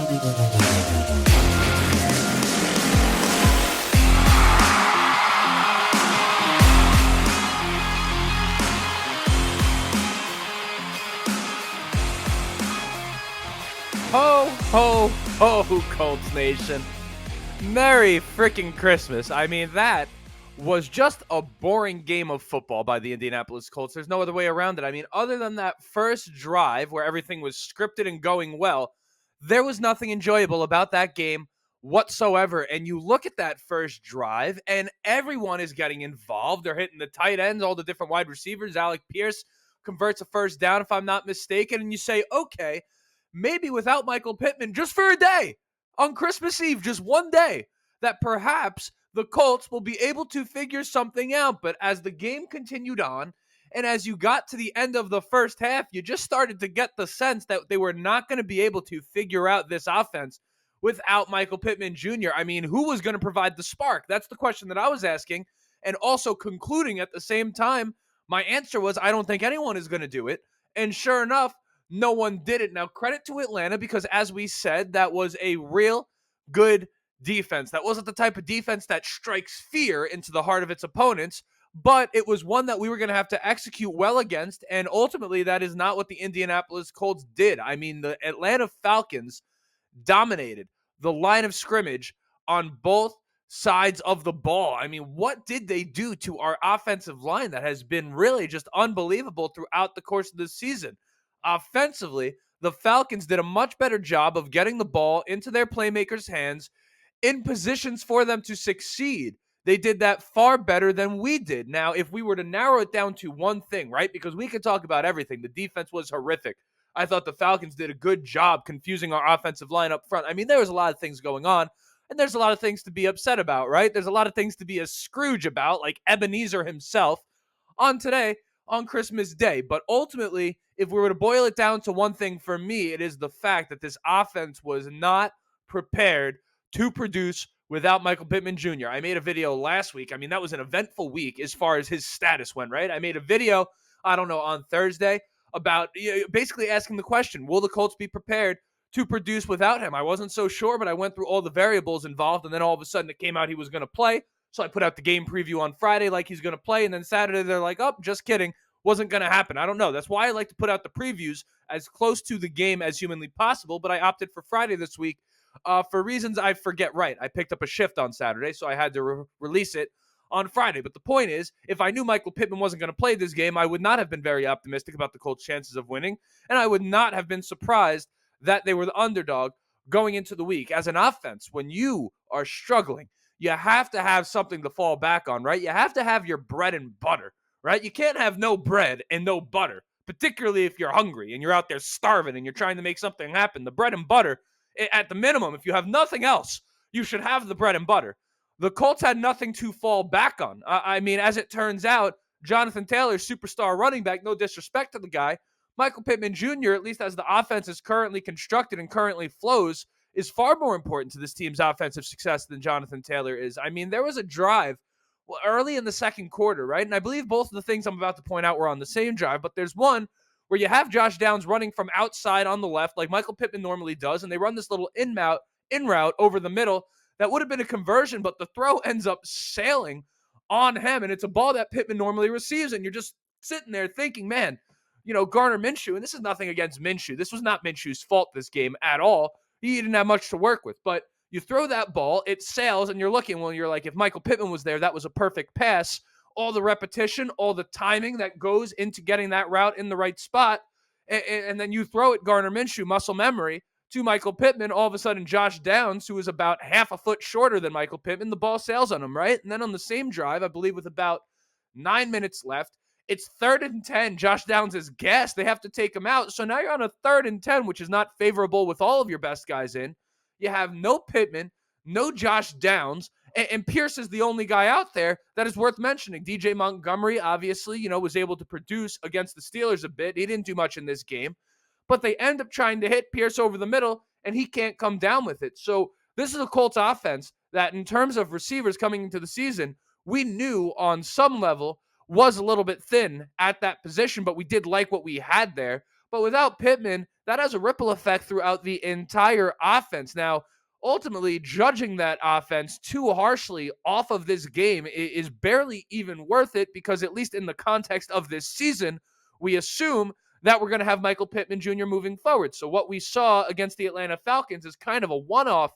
Ho, ho, ho, Colts Nation. Merry freaking Christmas. I mean, that was just a boring game of football by the Indianapolis Colts. There's no other way around it. I mean, other than that first drive where everything was scripted and going well, there was nothing enjoyable about that game whatsoever. And you look at that first drive, and everyone is getting involved. They're hitting the tight ends, all the different wide receivers. Alec Pierce converts a first down, if I'm not mistaken. And you say, okay, maybe without Michael Pittman, just for a day, on Christmas Eve, just one day, that perhaps the Colts will be able to figure something out. But as the game continued on, and as you got to the end of the first half, you just started to get the sense that they were not going to be able to figure out this offense without Michael Pittman Jr. I mean, who was going to provide the spark? That's the question that I was asking. And also concluding at the same time, my answer was, I don't think anyone is going to do it. And sure enough, no one did it. Now, credit to Atlanta, because as we said, that was a real good defense. That wasn't the type of defense that strikes fear into the heart of its opponents, but it was one that we were going to have to execute well against, and ultimately that is not what the Indianapolis Colts did. I mean, the Atlanta Falcons dominated the line of scrimmage on both sides of the ball. I mean, what did they do to our offensive line that has been really just unbelievable throughout the course of this season? Offensively, the Falcons did a much better job of getting the ball into their playmakers' hands in positions for them to succeed. They did that far better than we did. Now, if we were to narrow it down to one thing, right, because we could talk about everything. The defense was horrific. I thought the Falcons did a good job confusing our offensive line up front. I mean, there was a lot of things going on, and there's a lot of things to be upset about, right? There's a lot of things to be a Scrooge about, like Ebenezer himself, on Christmas Day. But ultimately, if we were to boil it down to one thing for me, it is the fact that this offense was not prepared to produce without Michael Pittman Jr. I made a video last week. I mean, that was an eventful week as far as his status went, right? I made a video, I don't know, on Thursday about basically asking the question, will the Colts be prepared to produce without him? I wasn't so sure, but I went through all the variables involved, and then all of a sudden it came out he was going to play. So I put out the game preview on Friday like he's going to play, and then Saturday they're like, oh, just kidding. Wasn't going to happen. I don't know. That's why I like to put out the previews as close to the game as humanly possible, but I opted for Friday this week for reasons I forget right. I picked up a shift on Saturday, so I had to release it on Friday. But the point is, if I knew Michael Pittman wasn't going to play this game, I would not have been very optimistic about the Colts' chances of winning, and I would not have been surprised that they were the underdog going into the week. As an offense, when you are struggling, you have to have something to fall back on, right? You have to have your bread and butter, right? You can't have no bread and no butter, particularly if you're hungry and you're out there starving and you're trying to make something happen. The bread and butter, at the minimum, if you have nothing else, you should have the bread and butter. The Colts had nothing to fall back on. I mean, as it turns out, Jonathan Taylor, superstar running back, no disrespect to the guy, Michael Pittman Jr., at least as the offense is currently constructed and currently flows, is far more important to this team's offensive success than Jonathan Taylor is. I mean, there was a drive early in the second quarter, right? And I believe both of the things I'm about to point out were on the same drive, but there's one where you have Josh Downs running from outside on the left like Michael Pittman normally does, and they run this little in route over the middle. That would have been a conversion, but the throw ends up sailing on him, and it's a ball that Pittman normally receives, and you're just sitting there thinking, man, Gardner Minshew, and this is nothing against Minshew. This was not Minshew's fault this game at all. He didn't have much to work with, but you throw that ball, it sails, and you're looking, well, you're like, if Michael Pittman was there, that was a perfect pass. All the repetition, all the timing that goes into getting that route in the right spot, and then you throw it, Gardner Minshew, muscle memory, to Michael Pittman. All of a sudden, Josh Downs, who is about half a foot shorter than Michael Pittman, the ball sails on him, right? And then on the same drive, I believe with about 9 minutes left, it's 3rd and 10. Josh Downs is gassed. They have to take him out. So now you're on a 3rd and 10, which is not favorable with all of your best guys in. You have no Pittman, no Josh Downs, and Pierce is the only guy out there that is worth mentioning. DJ Montgomery, obviously, was able to produce against the Steelers a bit. He didn't do much in this game, but they end up trying to hit Pierce over the middle, and he can't come down with it. So this is a Colts offense that, in terms of receivers coming into the season, we knew on some level was a little bit thin at that position, but we did like what we had there. But without Pittman, that has a ripple effect throughout the entire offense. Now, ultimately, judging that offense too harshly off of this game is barely even worth it because, at least in the context of this season, we assume that we're going to have Michael Pittman Jr. moving forward. So what we saw against the Atlanta Falcons is kind of a one-off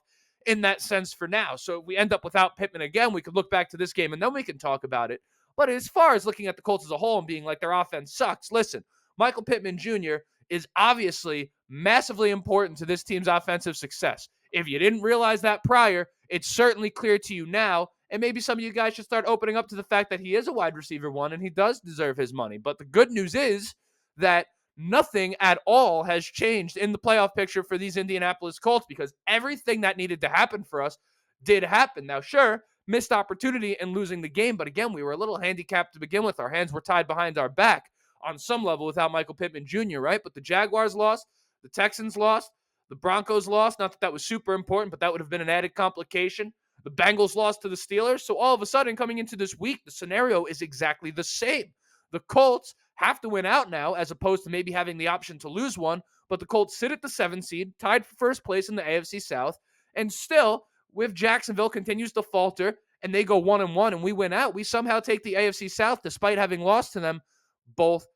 in that sense for now. So if we end up without Pittman again, we could look back to this game and then we can talk about it. But as far as looking at the Colts as a whole and being like their offense sucks, listen, Michael Pittman Jr. is obviously massively important to this team's offensive success. If you didn't realize that prior, it's certainly clear to you now. And maybe some of you guys should start opening up to the fact that he is a wide receiver one and he does deserve his money. But the good news is that nothing at all has changed in the playoff picture for these Indianapolis Colts because everything that needed to happen for us did happen. Now, sure, missed opportunity in losing the game, but again, we were a little handicapped to begin with. Our hands were tied behind our back on some level without Michael Pittman Jr., right? But the Jaguars lost, the Texans lost, the Broncos lost. Not that that was super important, but that would have been an added complication. The Bengals lost to the Steelers. So all of a sudden, coming into this week, the scenario is exactly the same. The Colts have to win out now as opposed to maybe having the option to lose one, but the Colts sit at the 7th seed, tied for first place in the AFC South, and still, with Jacksonville continues to falter, and they go 1-1 and we win out, we somehow take the AFC South despite having lost to them both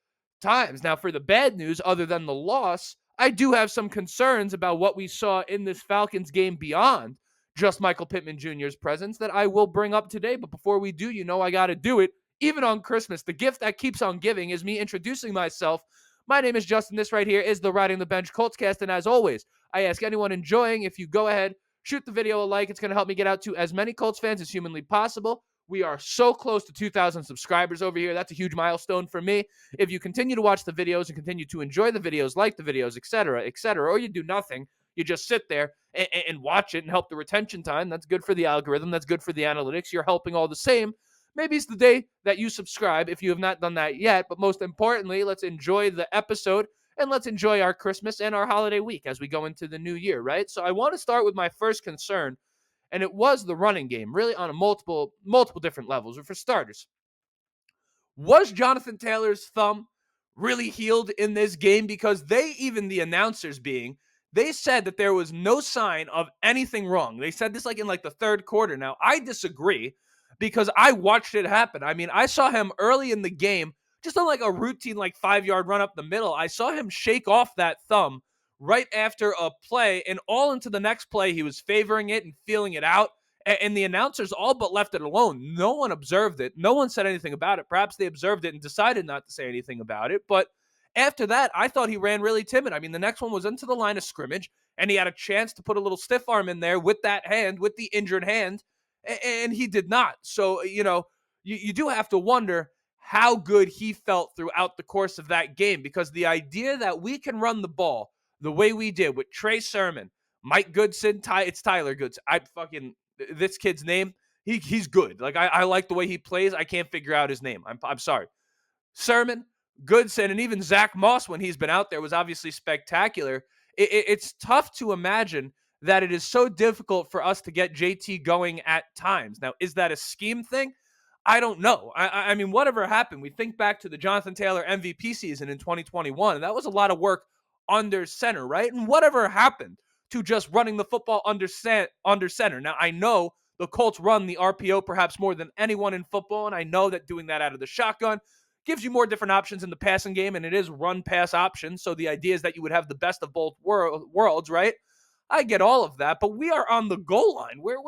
times. Now, for the bad news, other than the loss, I do have some concerns about what we saw in this Falcons game beyond just Michael Pittman Jr.'s presence that I will bring up today. But before we do, you know I got to do it. Even on Christmas, the gift that keeps on giving is me introducing myself. My name is Justin. This right here is the Riding the Bench Colts cast. And as always, I ask anyone enjoying, if you go ahead, shoot the video a like. It's going to help me get out to as many Colts fans as humanly possible. We are so close to 2,000 subscribers over here. That's a huge milestone for me. If you continue to watch the videos and continue to enjoy the videos, like the videos, etc., or you do nothing, you just sit there and watch it and help the retention time. That's good for the algorithm. That's good for the analytics. You're helping all the same. Maybe it's the day that you subscribe if you have not done that yet. But most importantly, let's enjoy the episode and let's enjoy our Christmas and our holiday week as we go into the new year, right? So I want to start with my first concern, and it was the running game, really on a multiple different levels. But for starters, was Jonathan Taylor's thumb really healed in this game? Because even the announcers they said that there was no sign of anything wrong. They said this in the third quarter. Now, I disagree because I watched it happen. I mean, I saw him early in the game, just on a routine 5-yard run up the middle. I saw him shake off that thumb right after a play, and all into the next play, he was favoring it and feeling it out. And the announcers all but left it alone. No one observed it. No one said anything about it. Perhaps they observed it and decided not to say anything about it. But after that, I thought he ran really timid. I mean, the next one was into the line of scrimmage, and he had a chance to put a little stiff arm in there with that hand, with the injured hand, and he did not. So, you do have to wonder how good he felt throughout the course of that game, because the idea that we can run the ball the way we did with Trey Sermon, Mike Goodson, it's Tyler Goodson. This kid's name, he's good. I like the way he plays. I can't figure out his name. I'm sorry. Sermon, Goodson, and even Zach Moss, when he's been out there, was obviously spectacular. It's tough to imagine that it is so difficult for us to get JT going at times. Now, is that a scheme thing? I don't know. I mean, whatever happened, we think back to the Jonathan Taylor MVP season in 2021, and that was a lot of work under center, right? And whatever happened to just running the football under center. Now, I know the Colts run the RPO perhaps more than anyone in football, and I know that doing that out of the shotgun gives you more different options in the passing game, and it is run-pass option, so the idea is that you would have the best of both worlds, right? I get all of that, but we are on the goal line. We're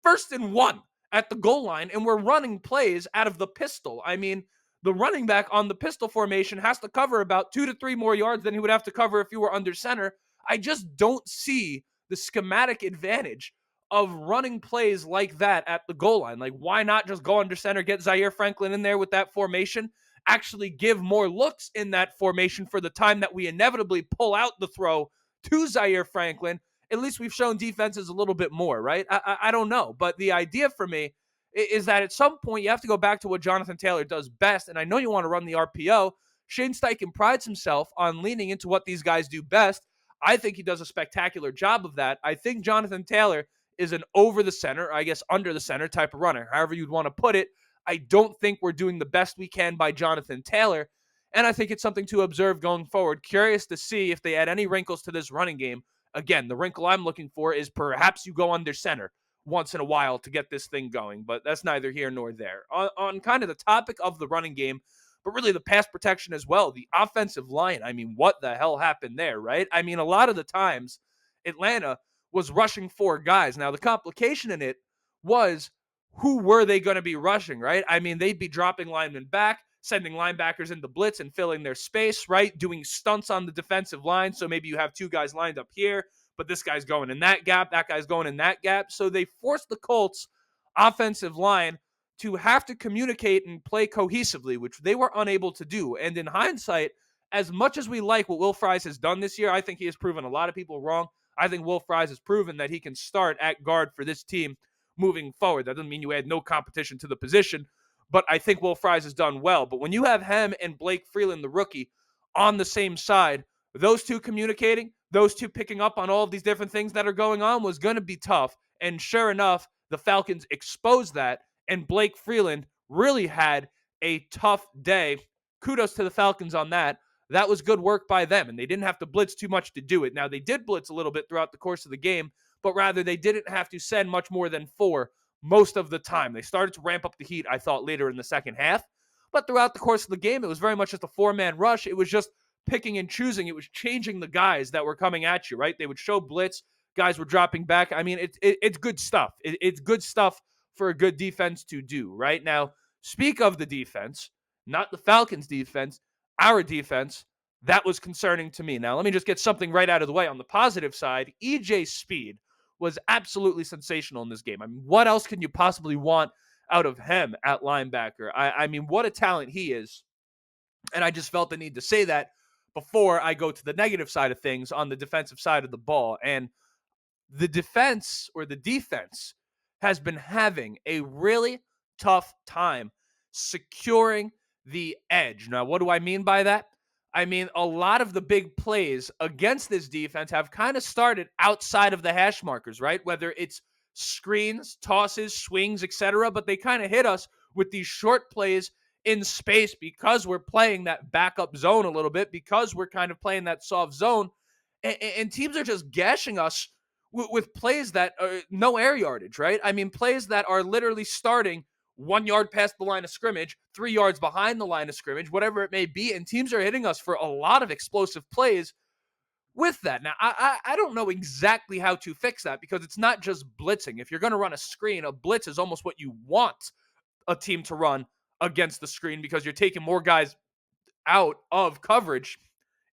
1st and 1 at the goal line, and we're running plays out of the pistol. I mean, the running back on the pistol formation has to cover about 2 to 3 more yards than he would have to cover if you were under center. I just don't see the schematic advantage of running plays like that at the goal line. Why not just go under center, get Zaire Franklin in there with that formation, actually give more looks in that formation for the time that we inevitably pull out the throw to Zaire Franklin? At least we've shown defenses a little bit more, right? I don't know. But the idea for me is that at some point you have to go back to what Jonathan Taylor does best. And I know you want to run the RPO. Shane Steichen prides himself on leaning into what these guys do best. I think he does a spectacular job of that. I think Jonathan Taylor is an over the center, I guess under the center type of runner, however you'd want to put it. I don't think we're doing the best we can by Jonathan Taylor. And I think it's something to observe going forward. Curious to see if they add any wrinkles to this running game. Again, the wrinkle I'm looking for is perhaps you go under center once in a while to get this thing going, but that's neither here nor there. On kind of the topic of the running game, but really the pass protection as well, the offensive line, I mean, what the hell happened there, right? I mean, a lot of the times, Atlanta was rushing four guys. Now, the complication in it was who were they going to be rushing, right? I mean, they'd be dropping linemen back, sending linebackers into blitz and filling their space, right? Doing stunts on the defensive line. So maybe you have two guys lined up here, but this guy's going in that gap, that guy's going in that gap. So they forced the Colts offensive line to have to communicate and play cohesively, which they were unable to do. And in hindsight, as much as we like what Will Fries has done this year, I think he has proven a lot of people wrong. I think Will Fries has proven that he can start at guard for this team moving forward. That doesn't mean you add no competition to the position, but I think Will Fries has done well. But when you have him and Blake Freeland, the rookie, on the same side, those two communicating, those two picking up on all of these different things that are going on was going to be tough. And sure enough, the Falcons exposed that, and Blake Freeland really had a tough day. Kudos to the Falcons on that. That was good work by them, and they didn't have to blitz too much to do it. Now, they did blitz a little bit throughout the course of the game, but rather they didn't have to send much more than four most of the time. They started to ramp up the heat, I thought, later in the second half. But throughout the course of the game, it was very much just a four-man rush. It was just picking and choosing. It was changing the guys that were coming at you, right? They would show blitz. Guys were dropping back. I mean, it's good stuff. It's good stuff for a good defense to do, right? Now, speak of the defense, not the Falcons' defense, our defense, that was concerning to me. Now, let me just get something right out of the way. On the positive side, EJ Speed was absolutely sensational in this game. I mean, what else can you possibly want out of him at linebacker? I mean, what a talent he is. And I just felt the need to say that before I go to the negative side of things on the defensive side of the ball. And the defense has been having a really tough time securing the edge. Now, what do I mean by that? I mean, a lot of the big plays against this defense have kind of started outside of the hash markers, right? Whether it's screens, tosses, swings, etc., but they kind of hit us with these short plays in space because we're playing that backup zone a little bit, because we're kind of playing that soft zone, and teams are just gashing us with plays that are no air yardage, right? I mean, plays that are literally starting 1 yard past the line of scrimmage, 3 yards behind the line of scrimmage, whatever it may be, and teams are hitting us for a lot of explosive plays with that. Now, I don't know exactly how to fix that, because it's not just blitzing. If you're going to run a screen, a blitz is almost what you want a team to run against the screen, because you're taking more guys out of coverage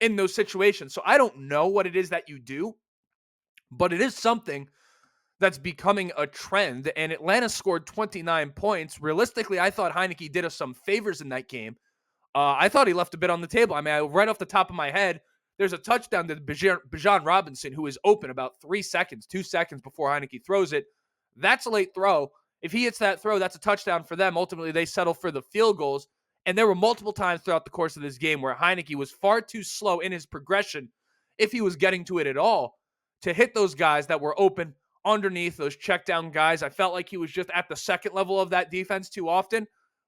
in those situations. So I don't know what it is that you do, but it is something that's becoming a trend, and Atlanta scored 29 points. Realistically, I thought Heineke did us some favors in that game. I thought he left a bit on the table. I mean, right off the top of my head, there's a touchdown to Bijan Robinson, who is open about 2 seconds before Heineke throws it. That's a late throw. If he hits that throw, that's a touchdown for them. Ultimately, they settle for the field goals. And there were multiple times throughout the course of this game where Heineke was far too slow in his progression, if he was getting to it at all, to hit those guys that were open underneath, those check down guys. I felt like he was just at the second level of that defense too often.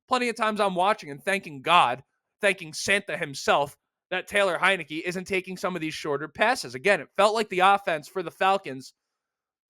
Plenty of times I'm watching and thanking God, thanking Santa himself, that Taylor Heineke isn't taking some of these shorter passes. Again, it felt like the offense for the Falcons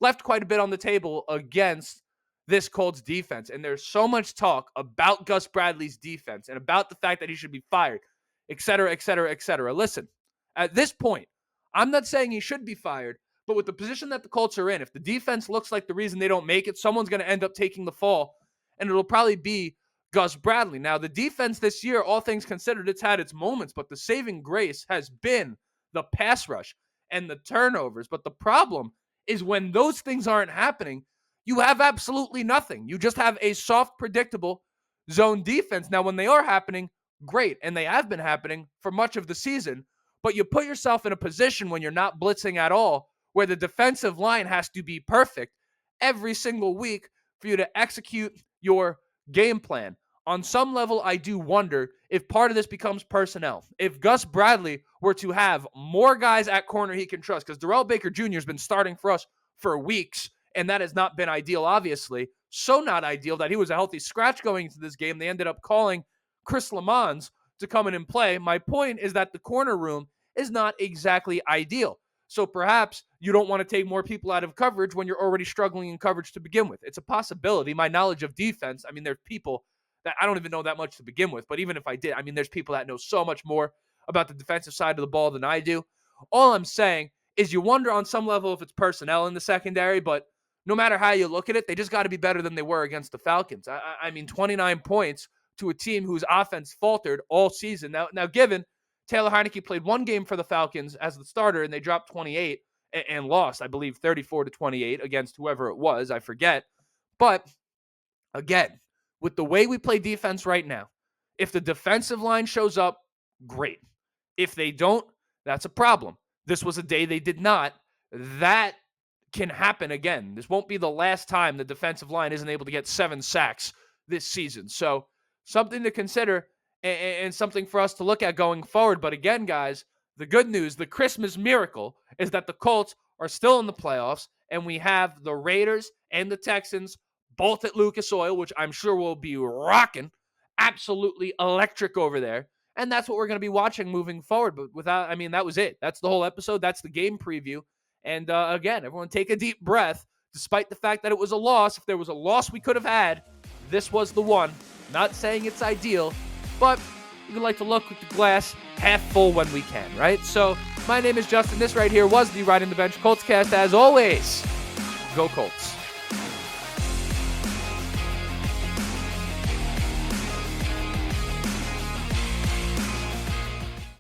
left quite a bit on the table against this Colts defense. And there's so much talk about Gus Bradley's defense and about the fact that he should be fired, et cetera, et cetera, et cetera. Listen, at this point, I'm not saying he should be fired, but with the position that the Colts are in, if the defense looks like the reason they don't make it, someone's going to end up taking the fall, and it'll probably be Gus Bradley. Now, the defense this year, all things considered, it's had its moments, but the saving grace has been the pass rush and the turnovers. But the problem is when those things aren't happening, you have absolutely nothing. You just have a soft, predictable zone defense. Now, when they are happening, great, and they have been happening for much of the season, but you put yourself in a position when you're not blitzing at all, where the defensive line has to be perfect every single week for you to execute your game plan. On some level, I do wonder if part of this becomes personnel. If Gus Bradley were to have more guys at corner he can trust, because Darrell Baker Jr. has been starting for us for weeks, and that has not been ideal, obviously. So not ideal that he was a healthy scratch going into this game. They ended up calling Chris Lamons to come in and play. My point is that the corner room is not exactly ideal. So perhaps you don't want to take more people out of coverage when you're already struggling in coverage to begin with. It's a possibility. My knowledge of defense, I mean, there's people that I don't even know that much to begin with. But even if I did, I mean, there's people that know so much more about the defensive side of the ball than I do. All I'm saying is you wonder on some level if it's personnel in the secondary, but no matter how you look at it, they just got to be better than they were against the Falcons. I mean, 29 points to a team whose offense faltered all season. Now, given Taylor Heineke played one game for the Falcons as the starter, and they dropped 28 and lost, I believe, 34-28 against whoever it was. I forget. But again, with the way we play defense right now, if the defensive line shows up, great. If they don't, that's a problem. This was a day they did not. That can happen again. This won't be the last time the defensive line isn't able to get 7 sacks this season. So something to consider and something for us to look at going forward. But again, guys, the good news, the Christmas miracle, is that the Colts are still in the playoffs, and we have the Raiders and the Texans both at Lucas Oil, which I'm sure will be rocking, absolutely electric over there. And that's what we're going to be watching moving forward. But that was it. That's the whole episode. That's the game preview. And again, everyone take a deep breath. Despite the fact that it was a loss, if there was a loss we could have had, this was the one. Not saying it's ideal, but we like to look at the glass half full when we can, right? So my name is Justin. This right here was the Riding the Bench Colts cast. As always, go Colts.